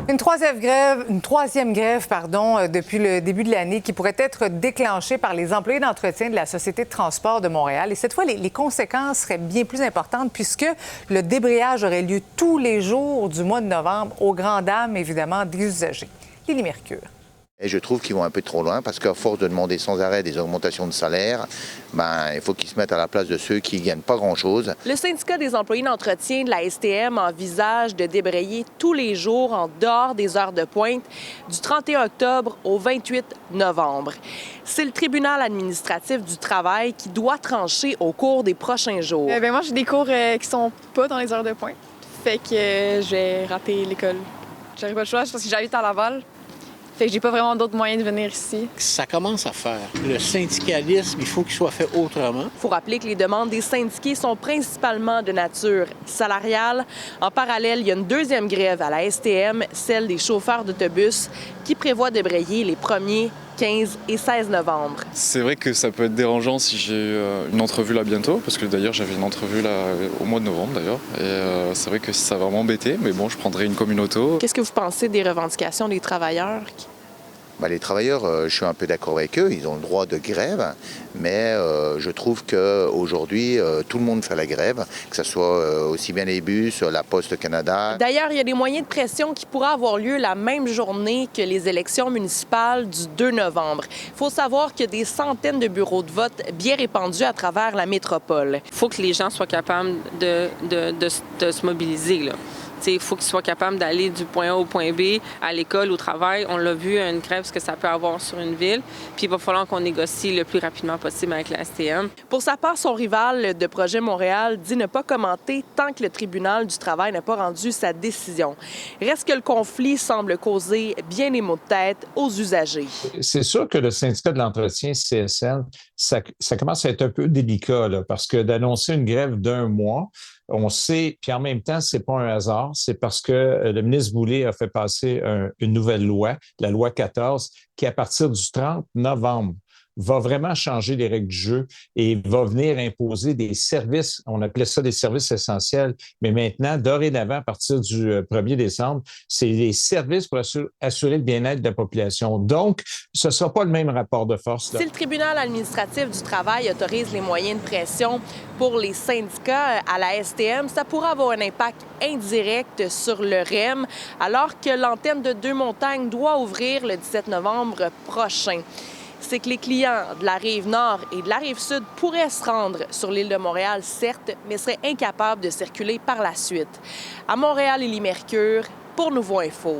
Une troisième grève, depuis le début de l'année qui pourrait être déclenchée par les employés d'entretien de la Société de transport de Montréal. Et cette fois, les conséquences seraient bien plus importantes puisque le débrayage aurait lieu tous les jours du mois de novembre, aux grandes dames, évidemment, des usagers. Lily Mercure. Et je trouve qu'ils vont un peu trop loin parce qu'à force de demander sans arrêt des augmentations de salaire, il faut qu'ils se mettent à la place de ceux qui ne gagnent pas grand-chose. Le syndicat des employés d'entretien de la STM envisage de débrayer tous les jours en dehors des heures de pointe du 31 octobre au 28 novembre. C'est le tribunal administratif du travail qui doit trancher au cours des prochains jours. Moi, j'ai des cours qui sont pas dans les heures de pointe. Fait que je vais rater l'école. J'aurais pas le choix parce que j'habite à Laval. Fait que j'ai pas vraiment d'autres moyens de venir ici. Ça commence à faire. Le syndicalisme, il faut qu'il soit fait autrement. Il faut rappeler que les demandes des syndiqués sont principalement de nature salariale. En parallèle, il y a une deuxième grève à la STM, celle des chauffeurs d'autobus, qui prévoit de débrayer les 1er, 15 et 16 novembre. C'est vrai que ça peut être dérangeant si j'ai une entrevue là bientôt, parce que d'ailleurs j'avais une entrevue là au mois de novembre d'ailleurs. Et c'est vrai que ça va m'embêter, mais bon, je prendrai une commune auto. Qu'est-ce que vous pensez des revendications des travailleurs? Les travailleurs, je suis un peu d'accord avec eux, ils ont le droit de grève, mais je trouve qu'aujourd'hui, tout le monde fait la grève, que ce soit aussi bien les bus, la Poste Canada. D'ailleurs, il y a des moyens de pression qui pourraient avoir lieu la même journée que les élections municipales du 2 novembre. Il faut savoir qu'il y a des centaines de bureaux de vote bien répandus à travers la métropole. Il faut que les gens soient capables de se mobiliser, là. Il faut qu'ils soient capables d'aller du point A au point B, à l'école, au travail. On l'a vu, une grève, ce que ça peut avoir sur une ville. Puis il va falloir qu'on négocie le plus rapidement possible avec la STM. Pour sa part, son rival de Projet Montréal dit ne pas commenter tant que le tribunal du travail n'a pas rendu sa décision. Reste que le conflit semble causer bien des maux de tête aux usagers. C'est sûr que le syndicat de l'entretien, CSN, ça commence à être un peu délicat, là, parce que d'annoncer une grève d'1 mois, on sait, puis en même temps, c'est pas un hasard, c'est parce que le ministre Boulay a fait passer une nouvelle loi, la loi 14, qui, à partir du 30 novembre, va vraiment changer les règles du jeu et va venir imposer des services, on appelait ça des services essentiels, mais maintenant, dorénavant, à partir du 1er décembre, c'est des services pour assurer le bien-être de la population. Donc, ce ne sera pas le même rapport de force, là. Si le tribunal administratif du travail autorise les moyens de pression pour les syndicats à la STM, ça pourrait avoir un impact indirect sur le REM, alors que l'antenne de Deux-Montagnes doit ouvrir le 17 novembre prochain. C'est que les clients de la Rive-Nord et de la Rive-Sud pourraient se rendre sur l'île de Montréal, certes, mais seraient incapables de circuler par la suite. À Montréal, Lily Mercure, pour Nouveau Info.